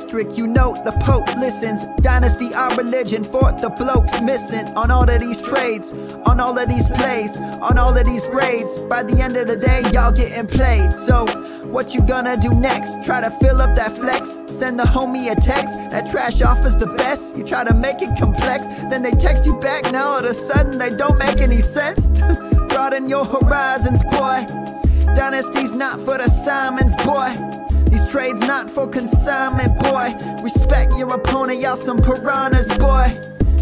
district, you know the Pope listens. Dynasty, our religion, for the blokes missing. On all of these trades, on all of these plays, on all of these grades. By the end of the day, y'all getting played. So, what you gonna do next? Try to fill up that flex? Send the homie a text? That trash offer's the best? You try to make it complex, then they text you back. Now all of a sudden they don't make any sense. Broaden your horizons, boy. Dynasty's not for the Simons, boy. These trades not for consignment, boy. Respect your opponent, y'all some piranhas, boy.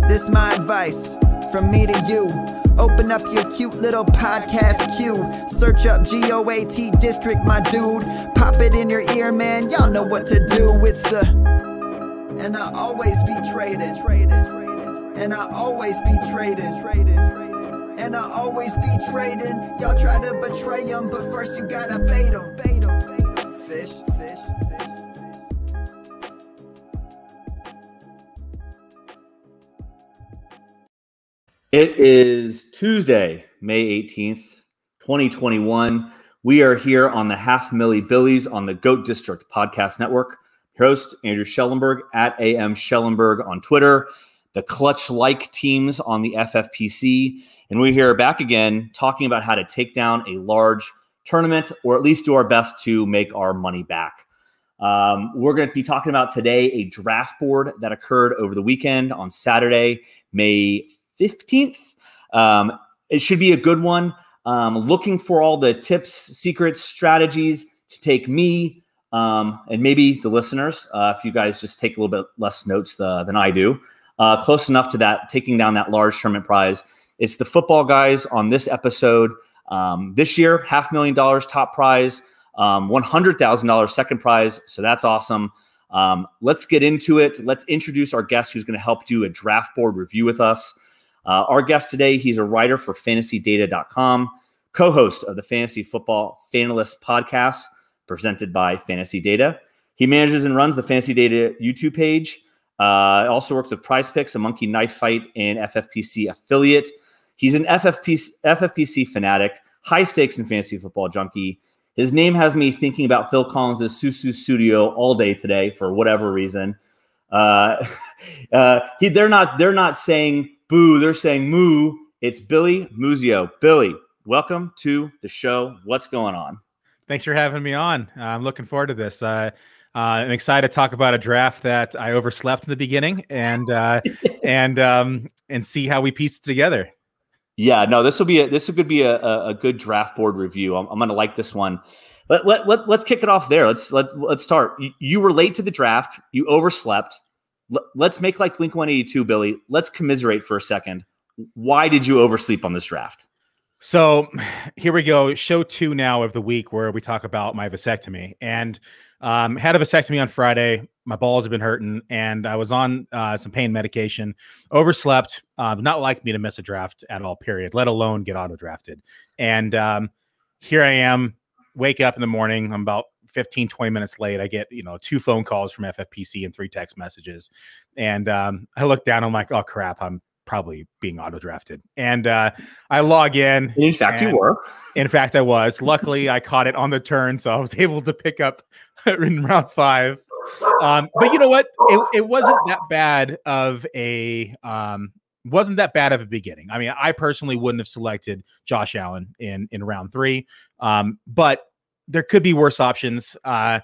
This my advice, from me to you. Open up your cute little podcast queue. Search up GOAT District, my dude. Pop it in your ear, man, y'all know what to do. It's the... And I always be trading. And I always be trading. And I always be trading. Y'all try to betray them, but first you gotta bait them. Fish. It is Tuesday, May 18th, 2021. We are here on the Half Milli Billies on the GOAT District Podcast Network. Host Andrew Schellenberg at AM Schellenberg on Twitter. The clutch-like teams on the FFPC. And we're here back again talking about how to take down a large tournament, or at least do our best to make our money back. We're going to be talking about today a draft board that occurred over the weekend on Saturday, May 15th. It should be a good one. Looking for all the tips, secrets, strategies to take me and maybe the listeners, if you guys just take a little bit less notes than I do, close enough to that, taking down that large tournament prize. It's the Football Guys on this episode. This year, $500,000 top prize, $100,000 second prize. So that's awesome. Let's get into it. Let's introduce our guest who's going to help do a draft board review with us. Our guest today, he's a writer for fantasydata.com, co-host of the Fantasy Football Fanalist podcast presented by Fantasy Data. He manages and runs the Fantasy Data YouTube page. Also works with Prize Picks, a monkey knife fight and FFPC affiliate. He's an FFPC fanatic, high stakes and fantasy football junkie. His name has me thinking about Phil Collins' Susu Studio all day today for whatever reason. They're not saying boo, they're saying moo. It's Billy Muzio. Billy, welcome to the show. What's going on? Thanks for having me on. I'm looking forward to this. I'm excited to talk about a draft that I overslept in the beginning and see how we piece it together. Yeah, no, this could be a good draft board review. I'm going to like this one. Let's kick it off there. Let's start. You were late to the draft. You overslept. Let's make like Blink-182, Billy. Let's commiserate for a second. Why did you oversleep on this draft? So here we go. Show 2 now of the week where we talk about my vasectomy. And had a vasectomy on Friday. My balls have been hurting, and I was on some pain medication. Overslept. Not like me to miss a draft at all, period, let alone get auto-drafted. And here I am, wake up in the morning. I'm about 15, 20 minutes late. I get 2 phone calls from FFPC and 3 text messages. And I look down, I'm like, oh, crap, I'm probably being auto-drafted. And I log in. In fact, you were. In fact, I was. Luckily, I caught it on the turn, so I was able to pick up in round 5. But you know what? It wasn't that bad of a beginning. I mean, I personally wouldn't have selected Josh Allen in round 3, but there could be worse options. I've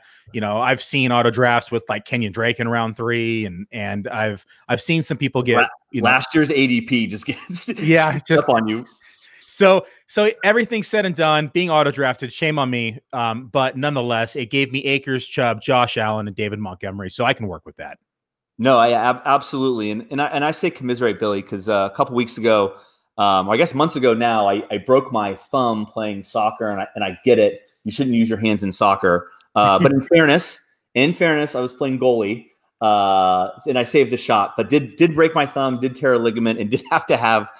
seen auto drafts with like Kenyon Drake in round 3, and I've seen some people get last year's ADP just gets up on you. So everything said and done, being auto drafted, shame on me. But nonetheless, it gave me Akers, Chubb, Josh Allen, and David Montgomery, so I can work with that. No, absolutely, and I say commiserate, Billy, because a couple weeks ago, I guess months ago now, I broke my thumb playing soccer, and I get it. You shouldn't use your hands in soccer. But in fairness, I was playing goalie, and I saved the shot, but did break my thumb, did tear a ligament, and did have to have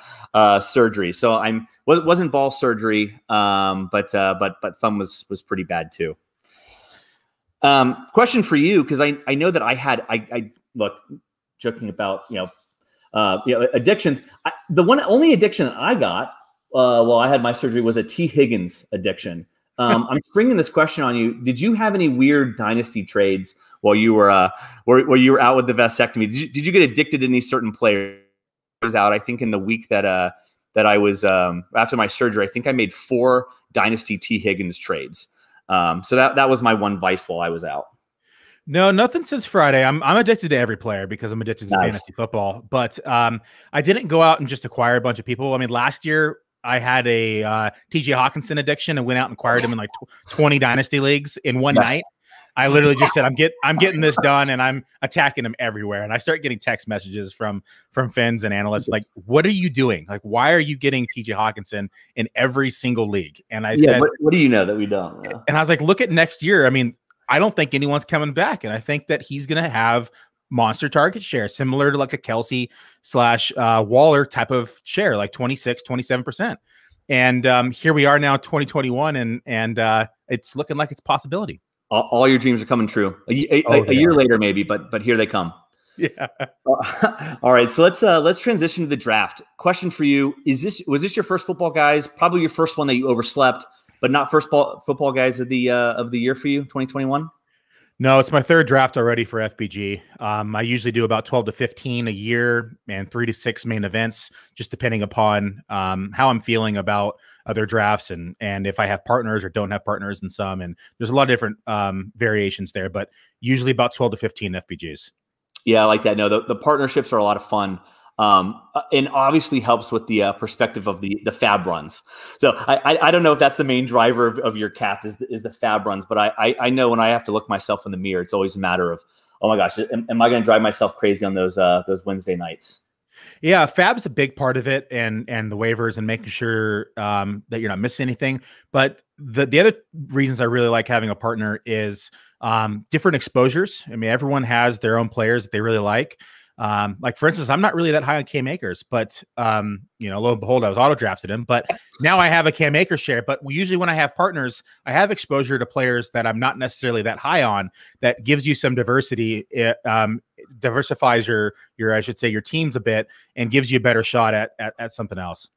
surgery. So wasn't ball surgery, but thumb was pretty bad too. Question for you, because I know that I look, joking about addictions. The only addiction that I got while I had my surgery was a T. Higgins addiction. I'm springing this question on you. Did you have any weird dynasty trades while you were out with the vasectomy? Did you get addicted to any certain players out? I think in the week that I was after my surgery, I think I made 4 dynasty T. Higgins trades. So that was my one vice while I was out. No, nothing since Friday. I'm addicted to every player because I'm addicted to fantasy football. But I didn't go out and just acquire a bunch of people. I mean, last year I had a TJ Hawkinson addiction and went out and acquired him in like 20 dynasty leagues in one night. I literally just said, I'm getting this done, and I'm attacking him everywhere. And I start getting text messages from fans and analysts like, "What are you doing? Like, why are you getting TJ Hawkinson in every single league?" And I said, what do you know that we don't? Yeah. And I was like, look at next year. I mean, I don't think anyone's coming back, and I think that he's going to have monster target share, similar to like a Kelsey / Waller type of share, like 27%. And here we are now, 2021, and it's looking like it's a possibility. All your dreams are coming true. A year later, maybe, but here they come. Yeah. All right. So let's transition to the draft. Question for you: was this your first Football Guys? Probably your first one that you overslept, but not first Football Guys of the year for you, 2021. No, it's my 3rd draft already for FBG. I usually do about 12 to 15 a year and 3 to 6 main events, just depending upon how I'm feeling about other drafts and if I have partners or don't have partners in some. And there's a lot of different variations there, but usually about 12 to 15 FBGs. Yeah, I like that. No, the partnerships are a lot of fun. And obviously helps with the perspective of the fab runs. So I don't know if that's the main driver of your cap is the fab runs, but I know when I have to look myself in the mirror, it's always a matter of, oh my gosh, am I going to drive myself crazy on those Wednesday nights? Yeah, fab's a big part of it, and the waivers and making sure that you're not missing anything. But the other reasons I really like having a partner is different exposures. I mean, everyone has their own players that they really like. Like for instance, I'm not really that high on Cam Akers, but lo and behold, I was auto drafted him, but now I have a Cam Akers share. But usually when I have partners, I have exposure to players that I'm not necessarily that high on. That gives you some diversity. It diversifies your I should say your teams a bit and gives you a better shot at something else.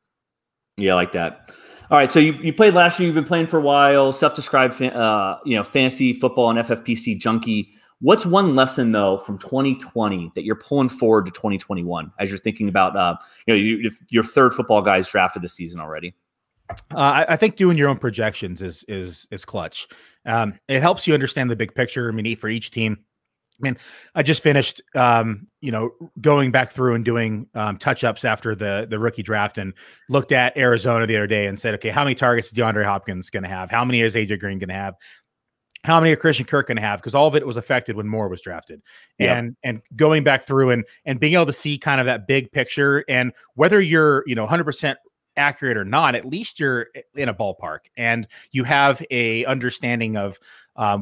Yeah, I like that. All right, so you played last year. You've been playing for a while. Self-described, fantasy football and FFPC junkie. What's one lesson though from 2020 that you're pulling forward to 2021 as you're thinking about your 3rd Football Guys draft of the season already? I think doing your own projections is clutch. It helps you understand the big picture. I mean, for each team. I mean, I just finished, going back through and doing touch-ups after the rookie draft and looked at Arizona the other day and said, okay, how many targets is DeAndre Hopkins going to have? How many is AJ Green going to have? How many are Christian Kirk going to have? Because all of it was affected when Moore was drafted. Yep. And going back through and being able to see kind of that big picture, and whether you're 100% accurate or not, at least you're in a ballpark and you have a understanding of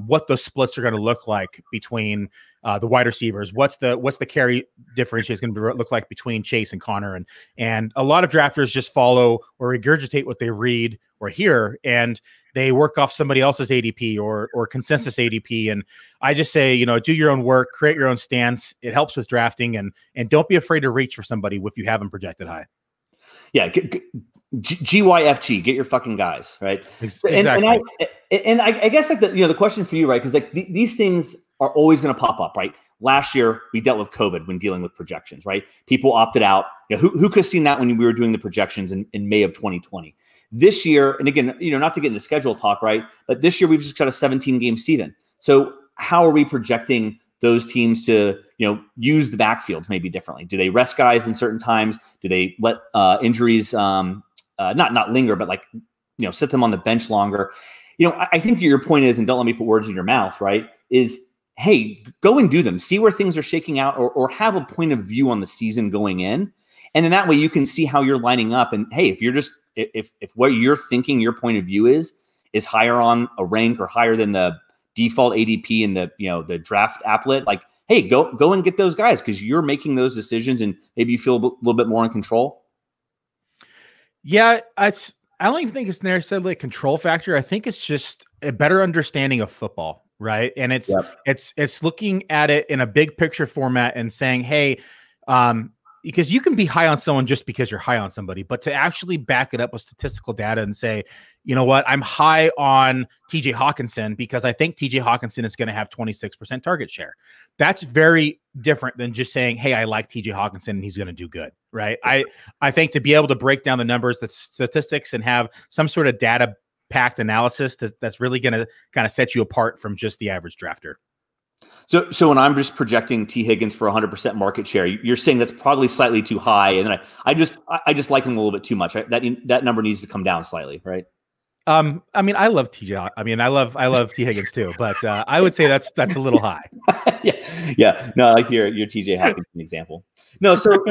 what those splits are going to look like between the wide receivers. What's the carry differential is going to look like between Chase and Connor, and a lot of drafters just follow or regurgitate what they read or hear, and they work off somebody else's ADP or consensus ADP. And I just say, do your own work, create your own stance. It helps with drafting, and don't be afraid to reach for somebody if you haven't projected high. Yeah. GYFG, get your fucking guys, right? Exactly. And I guess like the question for you, right? Because like these things are always going to pop up, right? Last year we dealt with COVID when dealing with projections, right? People opted out. Who could have seen that when we were doing the projections in May of 2020? This year, and again, not to get into schedule talk, right? But this year we've just got a 17-game season. So how are we projecting those teams to, use the backfields maybe differently? Do they rest guys in certain times? Do they let injuries not linger, but sit them on the bench longer? I think your point is, and don't let me put words in your mouth, right? Is, hey, go and do them. See where things are shaking out, or have a point of view on the season going in. And then that way you can see how you're lining up. And hey, if what you're thinking your point of view is higher on a rank or higher than the default ADP in the draft applet, like, hey, go and get those guys because you're making those decisions and maybe you feel a little bit more in control. Yeah, I don't even think it's necessarily a control factor. I think it's just a better understanding of football, right? And it's looking at it in a big picture format and saying, hey, because you can be high on someone just because you're high on somebody, but to actually back it up with statistical data and say, you know what, I'm high on TJ Hawkinson because I think TJ Hawkinson is going to have 26% target share. That's very different than just saying, hey, I like TJ Hawkinson and he's going to do good, right? I think to be able to break down the numbers, the statistics, and have some sort of data packed analysis that's really going to kind of set you apart from just the average drafter. So when I'm just projecting T Higgins for 100% market share, you're saying that's probably slightly too high, and then I just like him a little bit too much. Right? That number needs to come down slightly, right? I mean, I love TJ. I mean, I love T Higgins too, but I would say that's a little high. yeah. No, I like your TJ Hawkinson example. No, so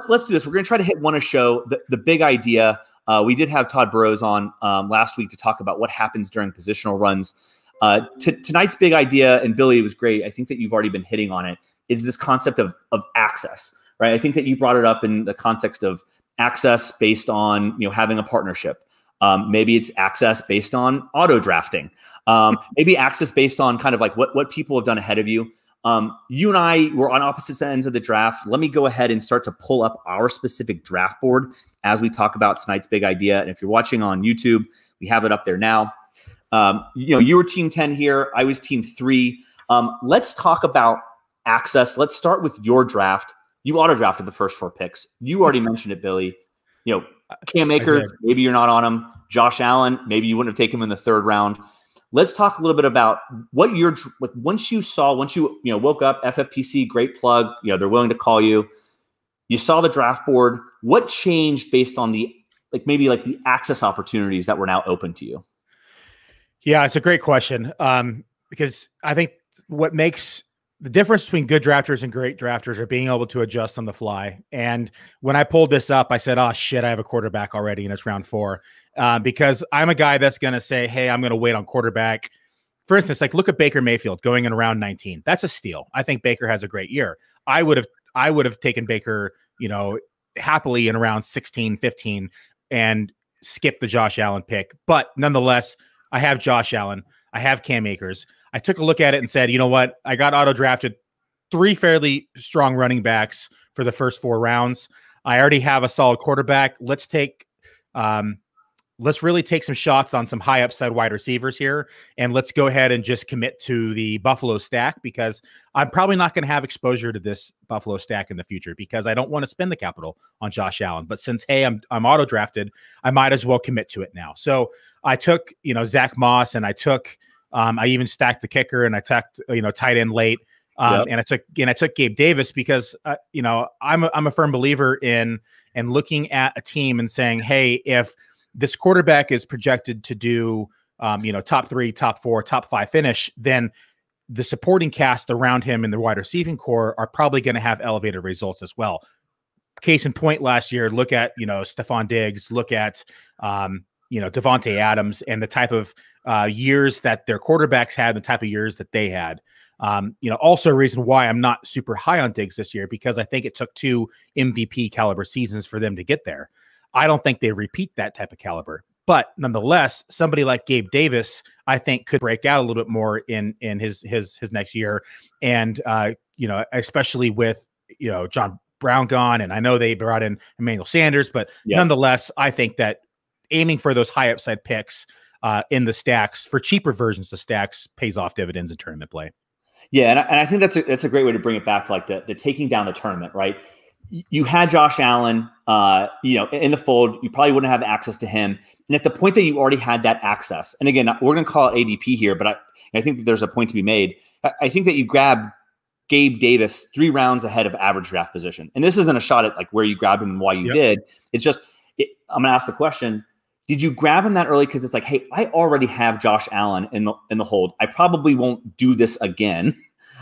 let's do this. We're going to try to hit one a show. The big idea. We did have Todd Burrows on last week to talk about what happens during positional runs. Tonight's big idea, and Billy, it was great. I think that you've already been hitting on it, is this concept of access, right? I think that you brought it up in the context of access based on, having a partnership. Maybe it's access based on auto drafting. Maybe access based on kind of like what people have done ahead of you. You and I were on opposite ends of the draft. Let me go ahead and start to pull up our specific draft board as we talk about tonight's big idea. And if you're watching on YouTube, we have it up there now. You were team 10 here. I was team 3. Let's talk about access. Let's start with your draft. You auto drafted the first 4 picks. You already mentioned it, Billy. Cam Akers, maybe you're not on him. Josh Allen, maybe you wouldn't have taken him in the 3rd round. Let's talk a little bit about what once you woke up, FFPC, great plug. They're willing to call you. You saw the draft board. What changed based on the access opportunities that were now open to you? Yeah, it's a great question. Because I think what makes the difference between good drafters and great drafters are being able to adjust on the fly. And when I pulled this up, I said, oh shit, I have a quarterback already and it's round 4. Because I'm a guy that's going to say, hey, I'm going to wait on quarterback. For instance, look at Baker Mayfield going in round 19. That's a steal. I think Baker has a great year. I would have taken Baker, happily in around 16, 15 and skipped the Josh Allen pick. But nonetheless, I have Josh Allen. I have Cam Akers. I took a look at it and said, you know what? I got auto drafted 3 fairly strong running backs for the first 4 rounds. I already have a solid quarterback. Let's really take some shots on some high upside wide receivers here. And let's go ahead and just commit to the Buffalo stack, because I'm probably not going to have exposure to this Buffalo stack in the future because I don't want to spend the capital on Josh Allen. But since, hey, I'm auto drafted, I might as well commit to it now. So I took, Zach Moss, and I even stacked the kicker, and I took, tight end late. And I took Gabe Davis because, I'm a firm believer in looking at a team and saying, hey, if this quarterback is projected to do, top 3, top 4, top 5 finish, then the supporting cast around him in the wide receiving core are probably going to have elevated results as well. Case in point, last year, look at, Stephon Diggs, look at, Devontae Adams, and the type of years that their quarterbacks had, the type of years that they had. Also a reason why I'm not super high on Diggs this year, because I think it took 2 MVP caliber seasons for them to get there. I don't think they repeat that type of caliber, but nonetheless, somebody like Gabe Davis, I think, could break out a little bit more in his next year. And, especially with, John Brown gone, and I know they brought in Emmanuel Sanders, but nonetheless, I think that aiming for those high upside picks in the stacks for cheaper versions of stacks pays off dividends in tournament play. Yeah. And I think that's a great way to bring it back to the taking down the tournament, right? You had Josh Allen, in the fold. You probably wouldn't have access to him. And at the point that you already had that access, and again, we're going to call it ADP here, but I think that there's a point to be made. I think that you grab Gabe Davis 3 rounds ahead of average draft position. And this isn't a shot at where you grabbed him and why you did. It's just, I'm going to ask the question, did you grab him that early? Because it's hey, I already have Josh Allen in the hold. I probably won't do this again.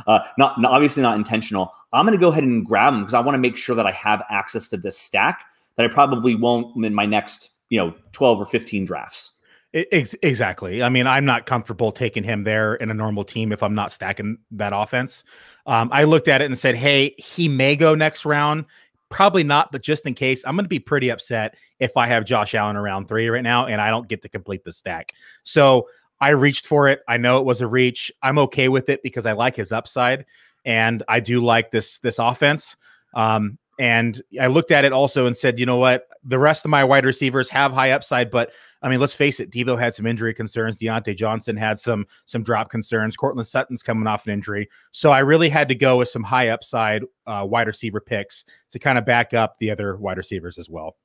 Obviously not intentional. I'm going to go ahead and grab him because I want to make sure that I have access to this stack that I probably won't in my next, 12 or 15 drafts. Exactly. I mean, I'm not comfortable taking him there in a normal team if I'm not stacking that offense. I looked at it and said, hey, he may go next round. Probably not, but just in case, I'm going to be pretty upset if I have Josh Allen around 3 right now and I don't get to complete the stack. So I reached for it. I know it was a reach. I'm okay with it because I like his upside and I do like this offense. And I looked at it also and said, you know what? The rest of my wide receivers have high upside, but I mean, let's face it. Debo had some injury concerns. Deontay Johnson had some drop concerns. Cortland Sutton's coming off an injury. So I really had to go with some high upside wide receiver picks to kind of back up the other wide receivers as well.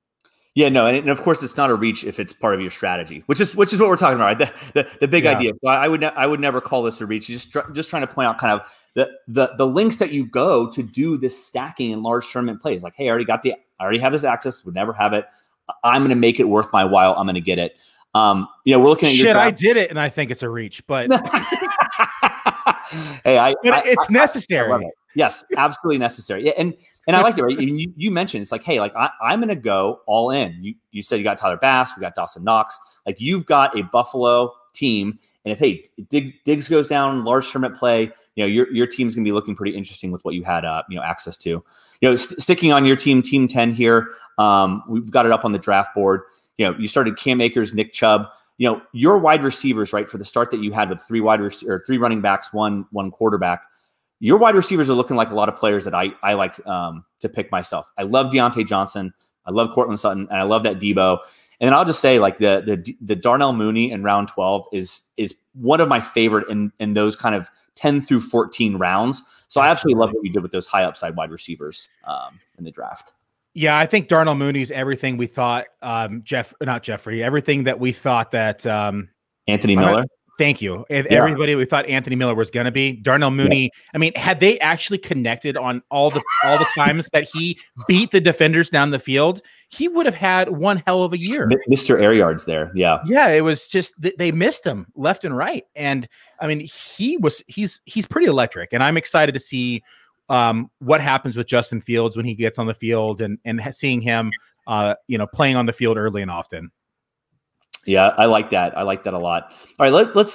Yeah, no, and of course it's not a reach if it's part of your strategy, which is what we're talking about, right? The big idea. So I would never call this a reach. Just trying to point out kind of the links that you go to do this stacking in large tournament plays. Like, hey, I already have this access. Would never have it. I'm going to make it worth my while. I'm going to get it. We're looking at your draft. I did it, and I think it's a reach, but hey, it's necessary. I love it. Yes, absolutely necessary. Yeah, and I like it, right? You mentioned it's like, hey, like I'm going to go all in. You said you got Tyler Bass, we got Dawson Knox. Like you've got a Buffalo team, and if Diggs goes down, large tournament play, your team's going to be looking pretty interesting with what you had access to. Sticking on your team 10 here, we've got it up on the draft board. You started Cam Akers, Nick Chubb. Your wide receivers, right, for the start that you had with three running backs, one quarterback. Your wide receivers are looking like a lot of players that I like to pick myself. I love Deontay Johnson. I love Cortland Sutton, and I love that Debo. And then I'll just say, like the Darnell Mooney in round 12 is one of my favorite in those kind of 10 through 14 rounds. So I absolutely love what you did with those high upside wide receivers in the draft. Yeah, I think Darnell Mooney's everything we thought. Everything that we thought that Anthony Miller. Thank you. Everybody we thought Anthony Miller was going to be. Darnell Mooney. Yeah. I mean, had they actually connected on all the times that he beat the defenders down the field, he would have had one hell of a year. Mr. Air Yards there. Yeah. Yeah, it was just they missed him left and right. And I mean, he's pretty electric, and I'm excited to see what happens with Justin Fields when he gets on the field and seeing him playing on the field early and often. Yeah, I like that. I like that a lot. All right, let's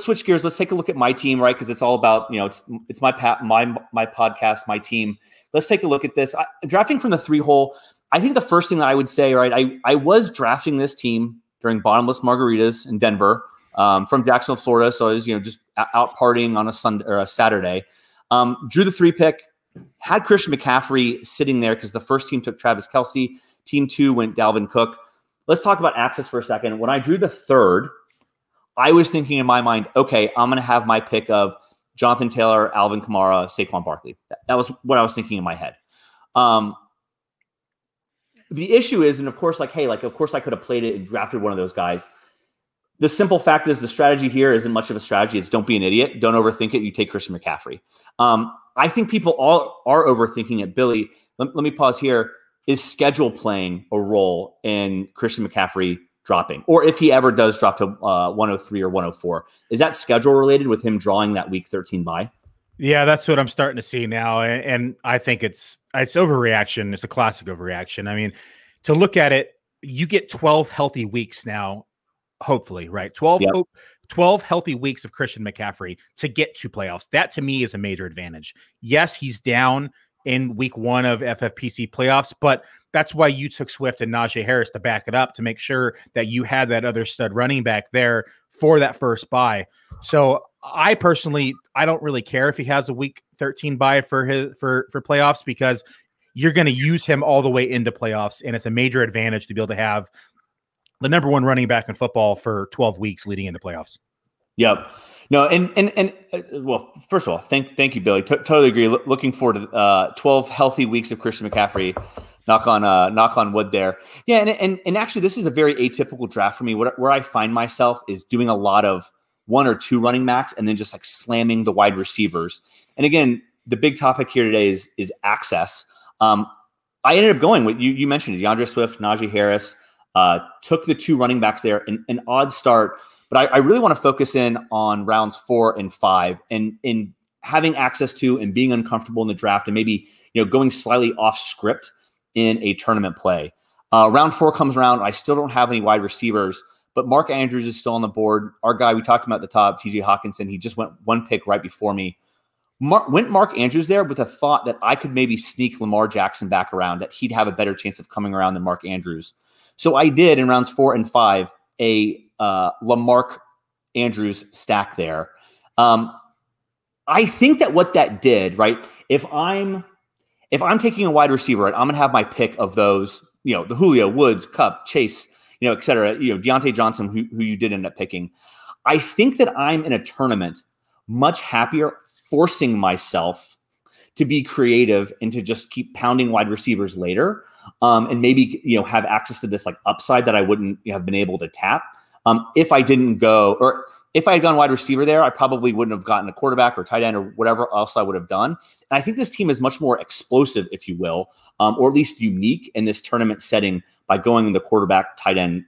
switch gears. Let's take a look at my team, right? Because it's all about it's my podcast, my team. Let's take a look at this. Drafting from the 3-hole. I think the first thing that I would say, right? I was drafting this team during bottomless margaritas in Denver, from Jacksonville, Florida. So I was just out partying on a Sunday or a Saturday. Drew the 3 pick. Had Christian McCaffrey sitting there because the first team took Travis Kelce. Team 2 went Dalvin Cook. Let's talk about access for a second. When I drew the 3rd, I was thinking in my mind, okay, I'm going to have my pick of Jonathan Taylor, Alvin Kamara, Saquon Barkley. That was what I was thinking in my head. The issue is, and of course, of course I could have played it and drafted one of those guys. The simple fact is the strategy here isn't much of a strategy. It's don't be an idiot. Don't overthink it. You take Christian McCaffrey. I think people all are overthinking it. Billy, let me pause here. Is schedule playing a role in Christian McCaffrey dropping? Or if he ever does drop to 103 or 104, is that schedule related with him drawing that week 13 bye? Yeah, that's what I'm starting to see now. And I think it's overreaction. It's a classic overreaction. I mean, to look at it, you get 12 healthy weeks now, hopefully, right? 12 healthy weeks of Christian McCaffrey to get to playoffs. That to me is a major advantage. Yes, he's down in week 1 of FFPC playoffs, but that's why you took Swift and Najee Harris to back it up, to make sure that you had that other stud running back there for that first bye. So I personally, I don't really care if he has a week 13 bye for playoffs, because you're going to use him all the way into playoffs. And it's a major advantage to be able to have the number 1 running back in football for 12 weeks leading into playoffs. Yep. No, and well, first of all, thank you, Billy. Totally agree. Looking forward to 12 healthy weeks of Christian McCaffrey. Knock on wood there. Yeah, and actually, this is a very atypical draft for me. Where I find myself is doing a lot of 1 or 2 running backs, and then just like slamming the wide receivers. And again, the big topic here today is access. I ended up going with you mentioned it, DeAndre Swift, Najee Harris. Took the 2 running backs there, an odd start. But I really want to focus in on rounds 4 and 5 and in having access to and being uncomfortable in the draft and maybe going slightly off script in a tournament play. Round 4 comes around. I still don't have any wide receivers, but Mark Andrews is still on the board. Our guy we talked about at the top, TJ Hawkinson, he just went 1 pick right before me. Went Mark Andrews there with a thought that I could maybe sneak Lamar Jackson back around, that he'd have a better chance of coming around than Mark Andrews. So I did in rounds 4 and 5 a Lamarck Andrews stack there. I think that what that did, right? If I'm if I'm taking a wide receiver, right, I'm going to have my pick of those, the Julio, Woods, Kupp, Chase, et cetera, Deontay Johnson, who you did end up picking. I think that I'm in a tournament much happier forcing myself to be creative and to just keep pounding wide receivers later, and maybe have access to this like upside that I wouldn't have been able to tap if I didn't go, or if I had gone wide receiver there, I probably wouldn't have gotten a quarterback or tight end or whatever else I would have done. And I think this team is much more explosive, if you will, or at least unique in this tournament setting by going in the quarterback tight end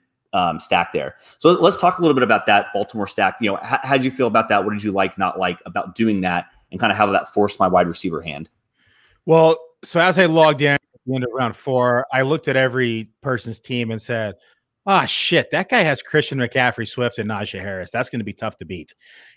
stack there. So let's talk a little bit about that Baltimore stack. How did you feel about that? What did you like, not like about doing that, and kind of how that forced my wide receiver hand? Well, so as I logged in at the end of round 4, I looked at every person's team and said, "Ah, shit, that guy has Christian McCaffrey, Swift, and Najee Harris. That's going to be tough to beat."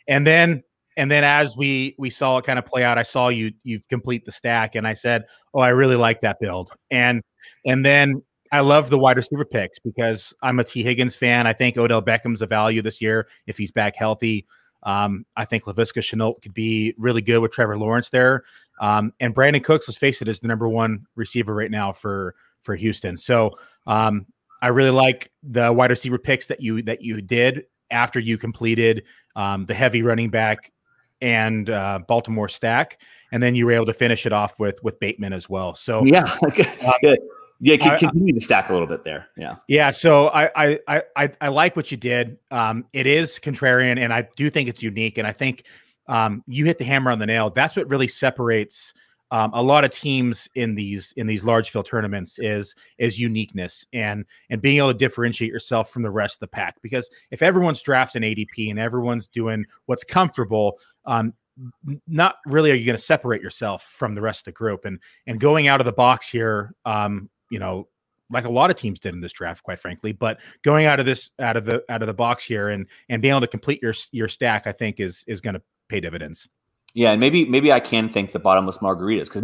And then as we saw it kind of play out, I saw you complete the stack, and I said, "Oh, I really like that build." And then I love the wide receiver picks because I'm a T. Higgins fan. I think Odell Beckham's a value this year if he's back healthy. I think Laviska Shenault could be really good with Trevor Lawrence there. And Brandon Cooks, let's face it, is the #1 receiver right now for Houston. So I really like the wide receiver picks that you did after you completed the heavy running back and Baltimore stack, and then you were able to finish it off with Bateman as well. So yeah. Continue to stack a little bit there. Yeah. So I like what you did. It is contrarian, and I do think it's unique. And I think you hit the hammer on the nail. That's what really separates a lot of teams in these large field tournaments is uniqueness and being able to differentiate yourself from the rest of the pack. Because if everyone's drafting ADP and everyone's doing what's comfortable, not really are you going to separate yourself from the rest of the group. And going out of the box here, like a lot of teams did in this draft, quite frankly, but going out of the box here and being able to complete your stack, I think is going to pay dividends. Yeah, and maybe I can thank the bottomless margaritas, because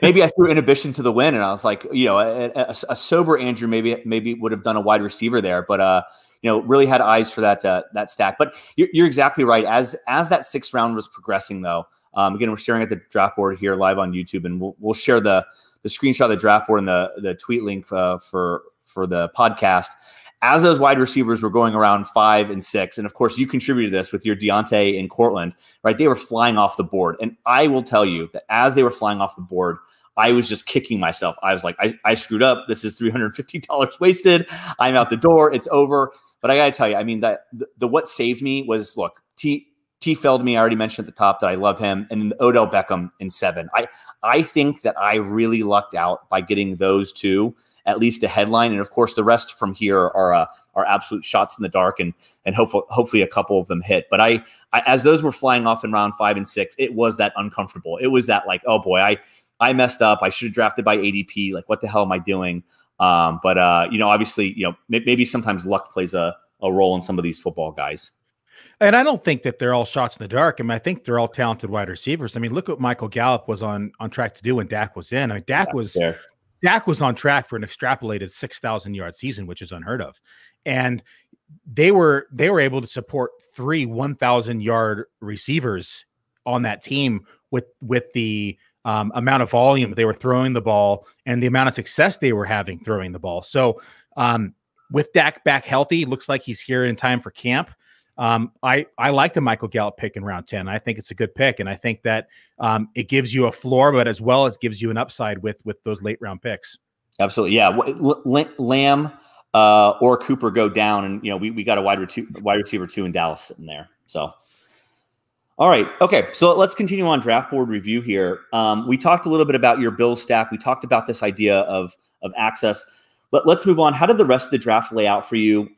maybe I threw inhibition to the wind, and I was like, a sober Andrew maybe would have done a wide receiver there, but really had eyes for that stack. But you're exactly right. As that 6th round was progressing, though, again, we're staring at the draft board here live on YouTube, and we'll share the screenshot of the draft board and the tweet link for the podcast. As those wide receivers were going around 5 and 6, and of course you contributed this with your Deontay in Cortland, right? They were flying off the board. And I will tell you that as they were flying off the board, I was just kicking myself. I was like, I screwed up. This is $350 wasted. I'm out the door. It's over. But I got to tell you, I mean, that the what saved me was, look, T failed me. I already mentioned at the top that I love him. And then Odell Beckham in 7. I think that I really lucked out by getting those two, at least a headline. And of course, the rest from here are absolute shots in the dark, and hopefully a couple of them hit. But I as those were flying off in round 5 and 6, it was that uncomfortable. It was that like, oh boy, I messed up. I should have drafted by ADP. Like, what the hell am I doing? But obviously, maybe sometimes luck plays a role in some of these football guys. And I don't think that they're all shots in the dark. I mean, I think they're all talented wide receivers. I mean, look what Michael Gallup was on track to do when Dak was in. I mean, Dak was on track for an extrapolated 6,000 yard season, which is unheard of. And they were able to support 3 1,000 yard receivers on that team with the amount of volume they were throwing the ball and the amount of success they were having throwing the ball. So with Dak back healthy, looks like he's here in time for camp. I like the Michael Gallup pick in round 10. I think it's a good pick. And I think that it gives you a floor, but as well as gives you an upside with those late round picks. Absolutely. Yeah. Lamb or Cooper go down, and, we got a wide receiver 2 in Dallas sitting there. So, all right. Okay. So let's continue on draft board review here. We talked a little bit about your Bills stack. We talked about this idea of access. But let's move on. How did the rest of the draft lay out for you?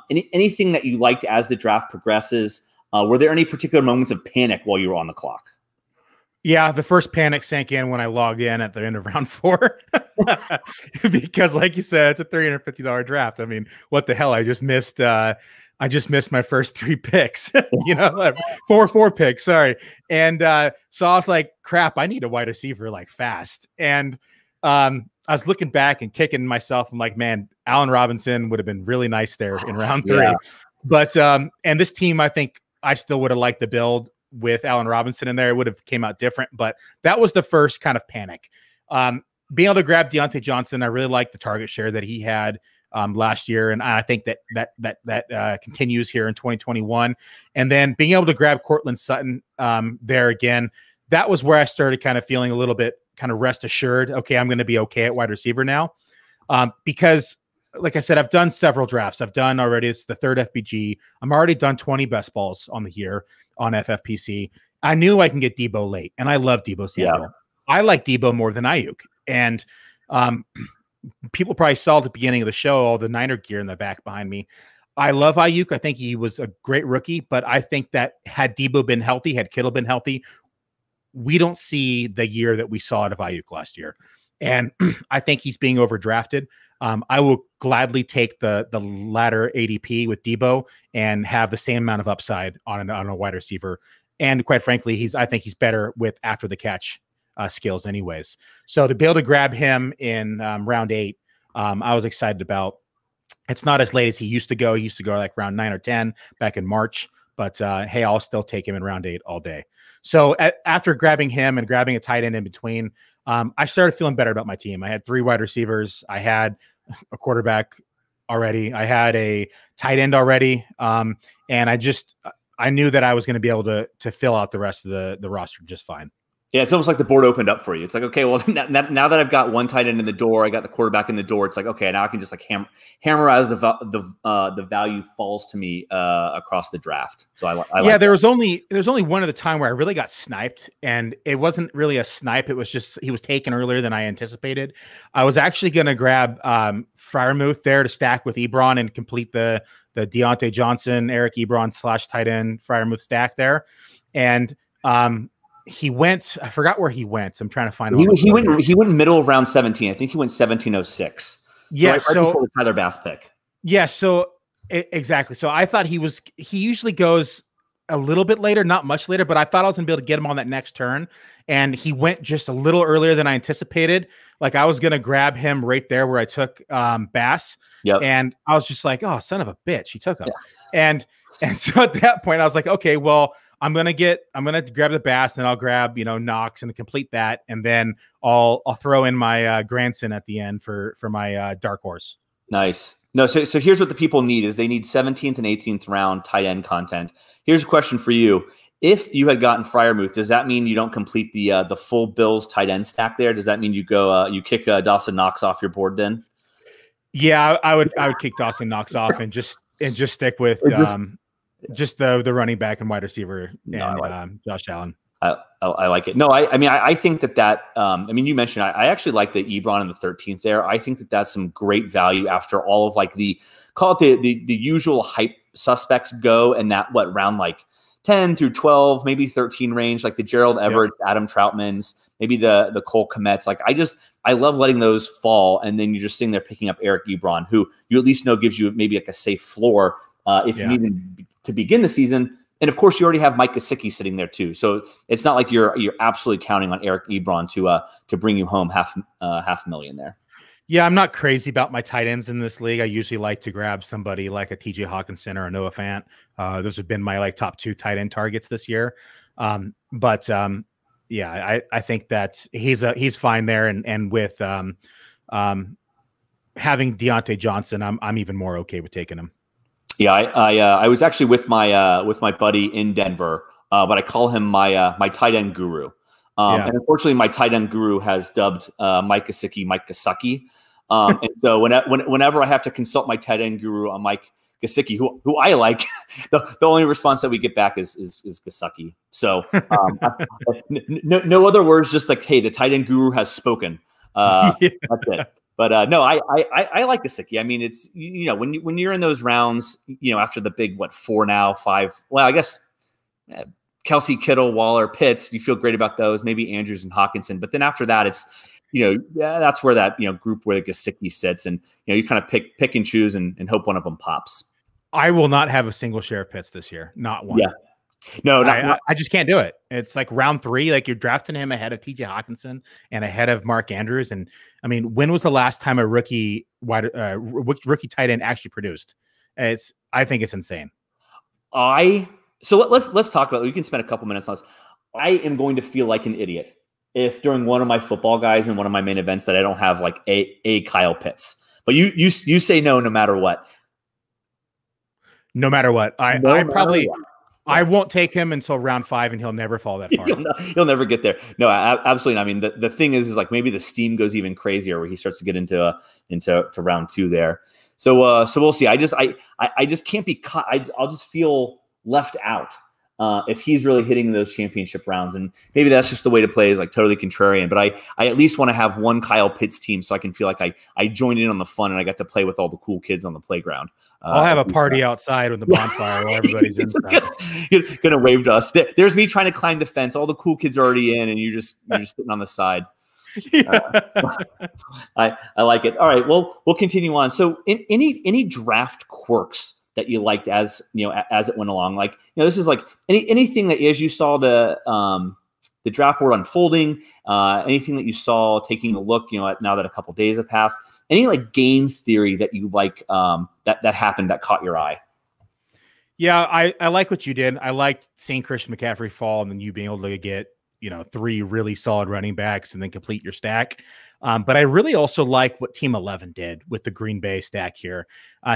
Anything that you liked as the draft progresses? Were there any particular moments of panic while you were on the clock? Yeah, the first panic sank in when I logged in at the end of round 4, because, like you said, it's a $350 draft. I mean, what the hell? I just missed my first 3 picks. 4 picks. Sorry, and so I was like, crap. I need a wide receiver like fast, and I was looking back and kicking myself. I'm like, man, Allen Robinson would have been really nice there in round 3. Yeah. But and this team, I think I still would have liked the build with Allen Robinson in there. It would have came out different, but that was the first kind of panic. Being able to grab Deontay Johnson, I really like the target share that he had last year, and I think that continues here in 2021. And then being able to grab Cortland Sutton there again, that was where I started kind of feeling a little bit kind of rest assured. Okay, I'm going to be okay at wide receiver now, because like I said, I've done several drafts. I've done already. It's the third FBG. I'm already done 20 best balls on the year on FFPC. I knew I can get Debo late, and I love Debo Samuel. Yeah. I like Debo more than Ayuk, and people probably saw at the beginning of the show all the Niner gear in the back behind me. I love Ayuk. I think he was a great rookie, but I think that had Debo been healthy, had Kittle been healthy, we don't see the year that we saw out of Ayuk last year. And I think he's being overdrafted. I will gladly take the latter ADP with Debo and have the same amount of upside on a wide receiver. And quite frankly, I think he's better with after the catch skills anyways. So to be able to grab him in round 8, I was excited about. It's not as late as he used to go. He used to go like round 9 or 10 back in March. But hey, I'll still take him in round 8 all day. So after grabbing him and grabbing a tight end in between, I started feeling better about my team. I had 3 wide receivers. I had a quarterback already. I had a tight end already. And I knew that I was going to be able to fill out the rest of the roster just fine. Yeah, it's almost like the board opened up for you. It's like, okay, well, now that I've got one tight end in the door, I got the quarterback in the door. It's like, okay, now I can just like hammer as the value falls to me across the draft. So I like. Yeah, there was only one at the time where I really got sniped, and it wasn't really a snipe. It was just he was taken earlier than I anticipated. I was actually going to grab Freiermuth there to stack with Ebron and complete the Deontay Johnson, Eric Ebron / tight end Freiermuth stack there, and he went. I forgot where he went. So I'm trying to find. He went middle of round 17. I think he went 1706. Yeah, so right before the Tyler Bass pick. Yeah, so exactly. So I thought he usually goes a little bit later, not much later, but I thought I was gonna be able to get him on that next turn, and he went just a little earlier than I anticipated. Like I was gonna grab him right there where I took Bass, and I was just like, oh, son of a bitch, he took him, and so at that point I was like, okay, well. I'm gonna grab the Bass, and I'll grab Knox and complete that, and then I'll throw in my Granson at the end for my dark horse. Nice. No, so here's what the people need: is they need 17th and 18th round tight end content. Here's a question for you: if you had gotten Freiermuth, does that mean you don't complete the full Bills tight end stack there? Does that mean you go you kick Dawson Knox off your board then? Yeah, I would kick Dawson Knox off and just stick with. Just the running back and wide receiver and Josh Allen. I like it. No, I think that you mentioned I actually like the Ebron in the 13th there. I think that's some great value after all of like the usual hype suspects go, and that round like 10 through 12, maybe 13 range, like the Gerald Everett, Adam Troutmans, maybe the Cole Kmets. Like I love letting those fall, and then you're just sitting there picking up Eric Ebron, who you at least know gives you maybe like a safe floor if you need him to begin the season. And of course, you already have Mike Gesicki sitting there too. So it's not like you're absolutely counting on Eric Ebron to bring you home half $500,000 there. Yeah, I'm not crazy about my tight ends in this league. I usually like to grab somebody like a TJ Hawkinson or a Noah Fant. Those have been my like top 2 tight end targets this year. But I think that he's fine there. And with having Deontay Johnson, I'm even more okay with taking him. Yeah, I was actually with my buddy in Denver, but I call him my tight end guru. And unfortunately, my tight end guru has dubbed Mike Gesicki Mike Gesicki. And so whenever I have to consult my tight end guru on Mike Gesicki, who I like, the only response that we get back is Gesicki. So no other words, just like, hey, the tight end guru has spoken. That's it. But no, I like Gesicki. I mean, it's when you're in those rounds, after the big 4 now 5. Well, I guess Kelsey, Kittle, Waller, Pitts. You feel great about those. Maybe Andrews and Hawkinson. But then after that, it's that's where that group where Gesicki sits, and you kind of pick and choose and hope one of them pops. I will not have a single share of Pitts this year. Not one. Yeah. No, I just can't do it. It's like round 3, like you're drafting him ahead of TJ Hawkinson and ahead of Mark Andrews. And I mean, when was the last time a rookie tight end actually produced? I think it's insane. So let's talk about it. We can spend a couple minutes on this. I am going to feel like an idiot if during one of my football guys and one of my main events that I don't have like a Kyle Pitts. But you say no matter what. No matter what. I probably what. I won't take him until round 5, and he'll never fall that far. He'll never get there. No, absolutely not. I mean, the thing is like maybe the steam goes even crazier where he starts to get into round 2 there. So we'll see. I just can't be caught. I'll just feel left out if he's really hitting those championship rounds. And maybe that's just the way to play, is like totally contrarian. But I at least want to have one Kyle Pitts team so I can feel like I joined in on the fun and I got to play with all the cool kids on the playground. I'll have a party outside with the bonfire while everybody's inside. Gonna wave to us. There's me trying to climb the fence. All the cool kids are already in, and you're just sitting on the side. I like it. All right, well, we'll continue on. So, any draft quirks that you liked as it went along? Like, this is like anything that as you saw the draft board unfolding, anything that you saw taking a look, at now that a couple days have passed, any like game theory that you like that happened that caught your eye? Yeah, I like what you did. I liked seeing Christian McCaffrey fall and then you being able to get 3 really solid running backs and then complete your stack. But I really also like what Team 11 did with the Green Bay stack here.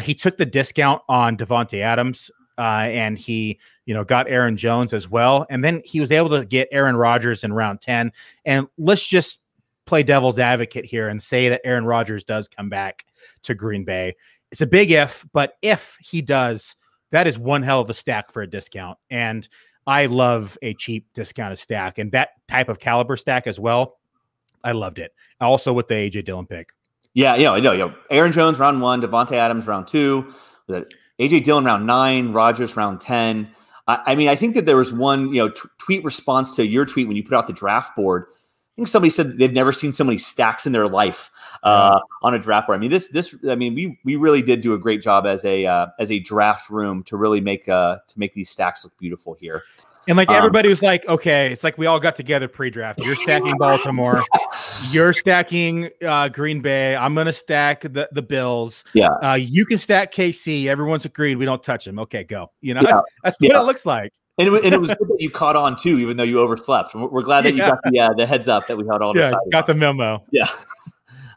He took the discount on Devontae Adams and he, got Aaron Jones as well. And then he was able to get Aaron Rodgers in round 10. And let's just play devil's advocate here and say that Aaron Rodgers does come back to Green Bay. It's a big if, but if he does, that is one hell of a stack for a discount. And I love a cheap discounted stack, and that type of caliber stack as well. I loved it. Also with the AJ Dillon pick. Yeah, Aaron Jones round 1, Devontae Adams round 2, AJ Dillon round 9, Rodgers round 10. I mean, I think that there was one tweet response to your tweet when you put out the draft board. I think somebody said they've never seen so many stacks in their life on a draft board. I mean, we really did do a great job as a draft room to really make these stacks look beautiful here. And like everybody was like, okay, it's like we all got together pre-draft. You're stacking Baltimore, you're stacking Green Bay. I'm gonna stack the Bills. Yeah, you can stack KC. Everyone's agreed we don't touch them. Okay, go. That's what it looks like. And it was good that you caught on too, even though you overslept. We're glad that you got the heads up that we had all decided. Got the memo. Yeah,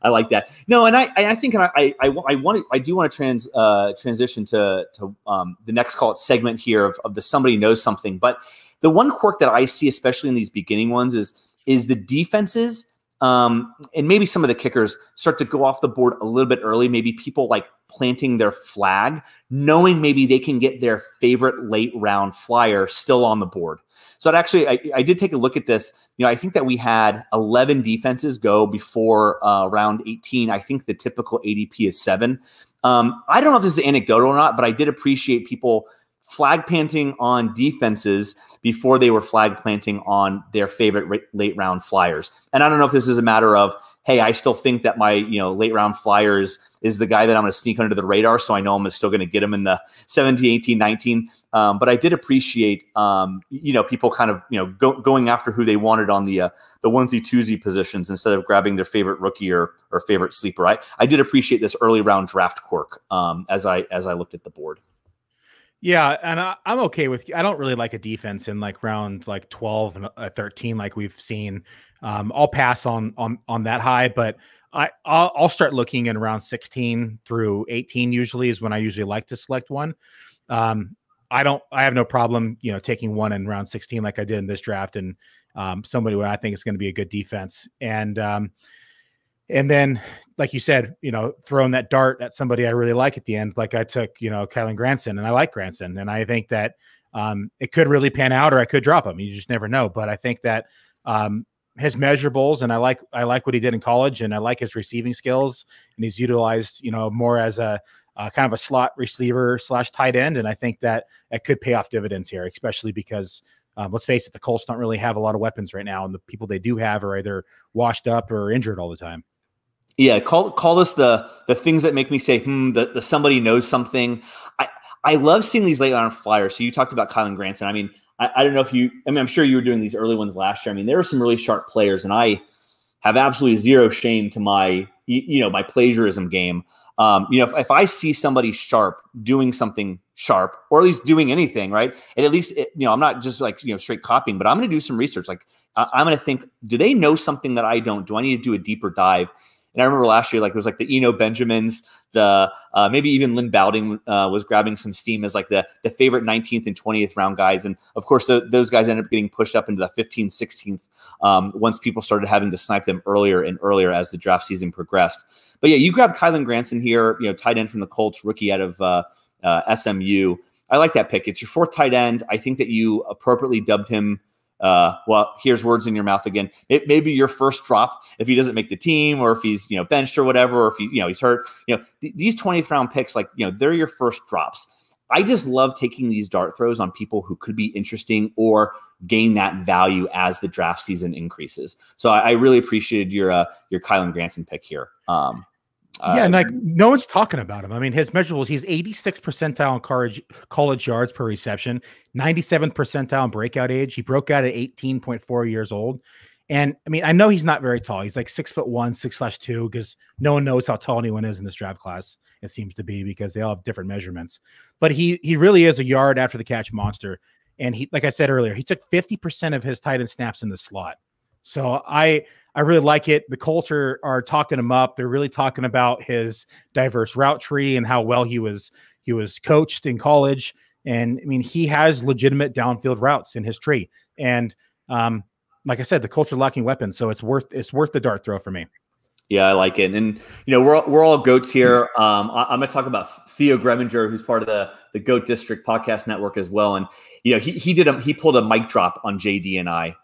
I like that. No, and I think I do want to transition to the next segment here of the somebody knows something. But the one quirk that I see, especially in these beginning ones, is the defenses. And maybe some of the kickers start to go off the board a little bit early. Maybe people like planting their flag, knowing maybe they can get their favorite late round flyer still on the board. So I did take a look at this. I think that we had 11 defenses go before round 18. I think the typical ADP is 7. I don't know if this is anecdotal or not, but I did appreciate people flag planting on defenses before they were flag planting on their favorite late round flyers. And I don't know if this is a matter of, hey, I still think that my late round flyers is the guy that I'm going to sneak under the radar, so I know I'm still going to get him in the 17, 18, 19. But I did appreciate people kind of going after who they wanted on the onesie twosie positions instead of grabbing their favorite rookie or favorite sleeper. I did appreciate this early round draft quirk as I looked at the board. Yeah, and I'm okay with. I don't really like a defense in like round 12 and 13 like we've seen. I'll pass on that high, but I'll start looking in around 16 through 18. Usually is when I usually like to select one. I have no problem taking one in round 16 like I did in this draft, and somebody where I think is going to be a good defense. And then, like you said, throwing that dart at somebody I really like at the end, like I took, Kylan Granson, and I like Granson. And I think that it could really pan out, or I could drop him. You just never know. But I think that his measurables, and I like what he did in college, and I like his receiving skills, and he's utilized, more as a kind of a slot receiver / tight end. And I think that it could pay off dividends here, especially because let's face it, the Colts don't really have a lot of weapons right now. And the people they do have are either washed up or injured all the time. Yeah, call this the things that make me say, the somebody knows something. I love seeing these late round flyers. So you talked about Kylan Granson. I mean, I don't know if I'm sure you were doing these early ones last year. I mean, there were some really sharp players, and I have absolutely zero shame to my, my plagiarism game. If I see somebody sharp doing something sharp, or at least doing anything, right? And at least, I'm not just like, straight copying, but I'm going to do some research. Like I'm going to think, do they know something that I don't? Do I need to do a deeper dive? And I remember last year, like it was like the Eno Benjamins, the maybe even Lynn Bowding was grabbing some steam as like the favorite 19th and 20th round guys. And of course, those guys ended up getting pushed up into the 15th, 16th once people started having to snipe them earlier and earlier as the draft season progressed. But yeah, you grabbed Kylan Granson here, tight end from the Colts, rookie out of SMU. I like that pick. It's your fourth tight end. I think that you appropriately dubbed him. Well, here's words in your mouth again. It may be your first drop if he doesn't make the team, or if he's benched or whatever, or if he's hurt. These 20th round picks, like they're your first drops. I just love taking these dart throws on people who could be interesting or gain that value as the draft season increases. So I really appreciated your Kylan Granson pick here. And like no one's talking about him. I mean, his measurables, he's 86th percentile in college yards per reception, 97th percentile in breakout age. He broke out at 18.4 years old. And I mean, I know he's not very tall. He's like 6'1", 6'2", because no one knows how tall anyone is in this draft class. It seems to be because they all have different measurements. But he really is a yard after the catch monster. And he, like I said earlier, he took 50% of his tight end snaps in the slot. So I really like it. The Colts are talking him up. They're really talking about his diverse route tree and how well he was coached in college. And I mean, he has legitimate downfield routes in his tree. And like I said, the Colts are lacking weapons, so it's worth the dart throw for me. Yeah, I like it. And, we're all goats here. I'm going to talk about Theo Greminger, who's part of the Goat District podcast network as well. And, he pulled a mic drop on JD and I,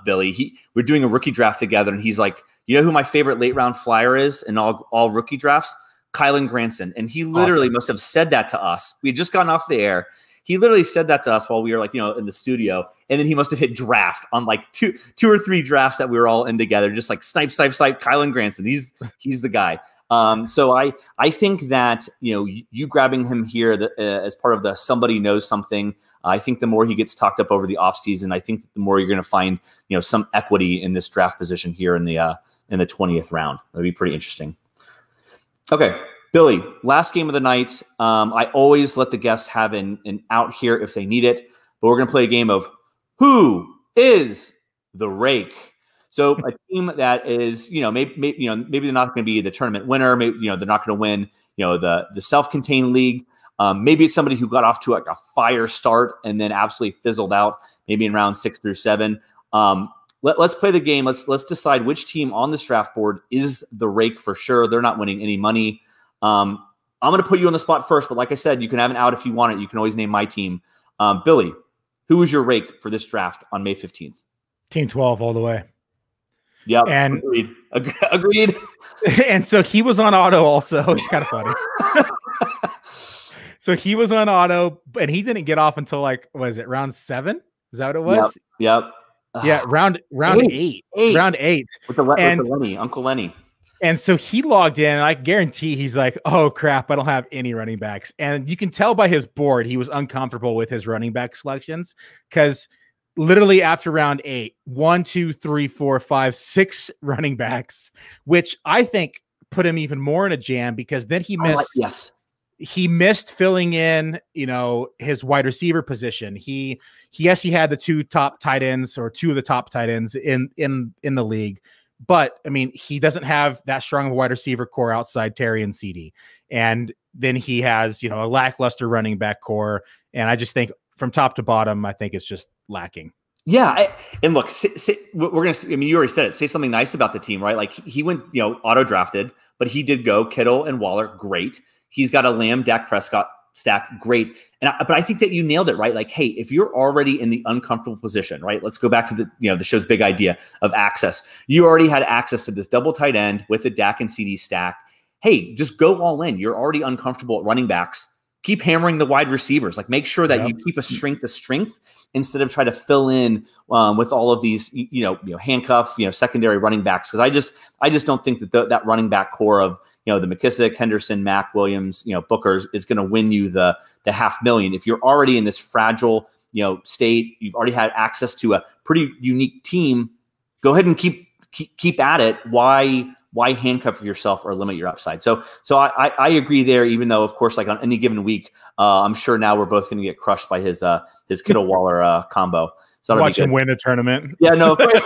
Billy. We're doing a rookie draft together, and he's like, who my favorite late round flyer is in all rookie drafts? Kylan Granson. And he literally must have said that to us. We had just gotten off the air. He literally said that to us while we were like, in the studio. And then he must have hit draft on like two or three drafts that we were all in together, just like snipe, Kylan Granson. He's the guy. So I think that, you grabbing him here as part of the somebody knows something, I think the more he gets talked up over the offseason, I think the more you're going to find, some equity in this draft position here in the 20th round. That'd be pretty interesting. Okay. Billy, last game of the night. I always let the guests have an out here if they need it, but we're going to play a game of Who is the Rake? So a team that is, maybe they're not going to be the tournament winner. Maybe, they're not going to win, the self-contained league. Maybe it's somebody who got off to like a fire start and then absolutely fizzled out, maybe in round 6 through 7. Let's play the game. Let's decide which team on this draft board is the Rake for sure. They're not winning any money. I'm going to put you on the spot first, but like I said, you can have an out if you want it. You can always name my team. Billy, who is your Rake for this draft on May 15th? Team 12 all the way. Yeah, and agreed. And so he was on auto also. It's kind of funny. So he was on auto, and he didn't get off until like, was it round 7? Is that what it was? Yep. Yeah, round 8. Round 8. With Lenny, Uncle Lenny. And so he logged in, and I guarantee he's like, oh, crap, I don't have any running backs. And you can tell by his board he was uncomfortable with his running back selections, because literally after round 8, 1, 2, 3, 4, 5, 6 running backs, which I think put him even more in a jam, because then he missed he missed filling in, his wide receiver position. He had the 2 top tight ends, or 2 of the top tight ends in the league. But I mean, he doesn't have that strong of a wide receiver core outside Terry and CD. And then he has, a lackluster running back core. And I just think from top to bottom, I think it's just lacking. Yeah. And look, we're going to, you already said it, say something nice about the team, right? Like he went, auto drafted, but he did go Kittle and Waller. Great. He's got a Lamb, Dak Prescott stack. Great. But I think that you nailed it, right? Like, hey, if you're already in the uncomfortable position, right? Let's go back to the show's big idea of access. You already had access to this double tight end with the Dak and CD stack. Hey, just go all in. You're already uncomfortable at running backs. Keep hammering the wide receivers. Like, make sure that you keep a strength to strength instead of try to fill in with all of these, handcuff, secondary running backs. Because I just don't think that that running back core of the McKissick, Henderson, Mack, Williams, Booker is going to win you the $500,000. If you're already in this fragile, state, you've already had access to a pretty unique team. Go ahead and keep at it. Why why handcuff yourself or limit your upside? So I agree there, even though, of course, like on any given week, I'm sure now we're both going to get crushed by his Kittle Waller combo. So watch him win a tournament. Yeah, no, of course.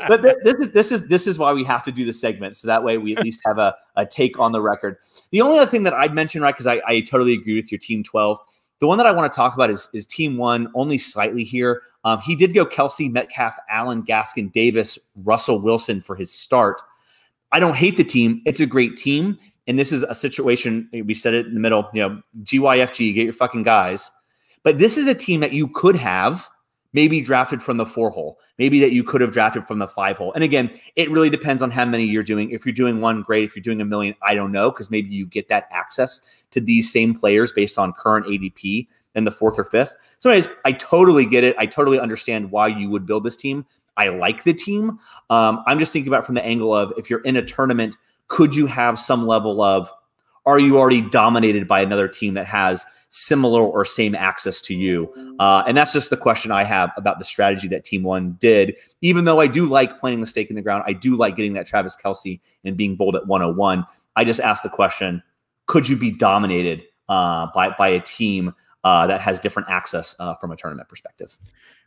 But this is why we have to do the segment, so that way we at least have a take on the record. The only other thing that I'd mention, right, because I totally agree with your team 12. The one that I want to talk about is team 1, only slightly here. He did go Kelsey, Metcalf, Allen, Gaskin, Davis, Russell Wilson for his start. I don't hate the team. It's a great team. And this is a situation, we said it in the middle, GYFG, get your fucking guys. But this is a team that you could have maybe drafted from the 4 hole, maybe that you could have drafted from the 5 hole. And again, it really depends on how many you're doing. If you're doing 1, great. If you're doing 1 million, I don't know, because maybe you get that access to these same players based on current ADP in the 4th or 5th. So anyways, I totally get it. I totally understand why you would build this team. I like the team. I'm just thinking about it from the angle of, if you're in a tournament, could you have some level of, are you already dominated by another team that has similar or same access to you? And that's just the question I have about the strategy that team 1 did. Even though I do like planting the stake in the ground, I do like getting that Travis Kelce and being bold at 101. I just asked the question, could you be dominated by a team that has different access from a tournament perspective?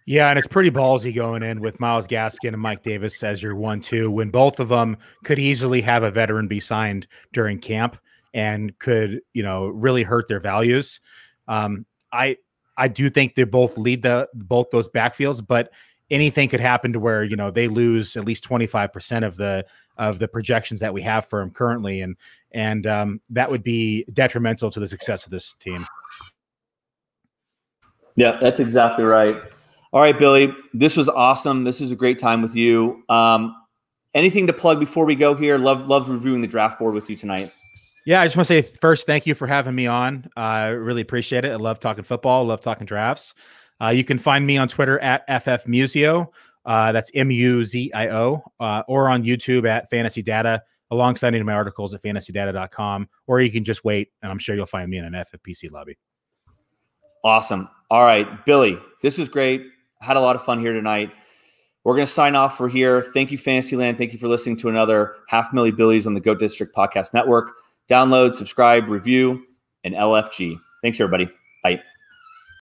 Yeah, and it's pretty ballsy going in with Myles Gaskin and Mike Davis as your 1-2, when both of them could easily have a veteran be signed during camp and could, really hurt their values. I do think they both lead both those backfields, but anything could happen to where, they lose at least 25% of the projections that we have for them currently, and that would be detrimental to the success of this team. Yeah, that's exactly right. All right, Billy, this was awesome. This is a great time with you. Anything to plug before we go here? Love reviewing the draft board with you tonight. Yeah, I just want to say first, thank you for having me on. I really appreciate it. I love talking football. I love talking drafts. You can find me on Twitter at FFMuzio. That's MUZIO, or on YouTube at Fantasy Data, alongside any of my articles at fantasydata.com, or you can just wait, and I'm sure you'll find me in an FFPC lobby. Awesome. All right, Billy, this was great. Had a lot of fun here tonight. We're going to sign off for here. Thank you, Fantasyland. Thank you for listening to another Half Milli Billies on the Goat District Podcast Network. Download, subscribe, review, and LFG. Thanks, everybody. Bye.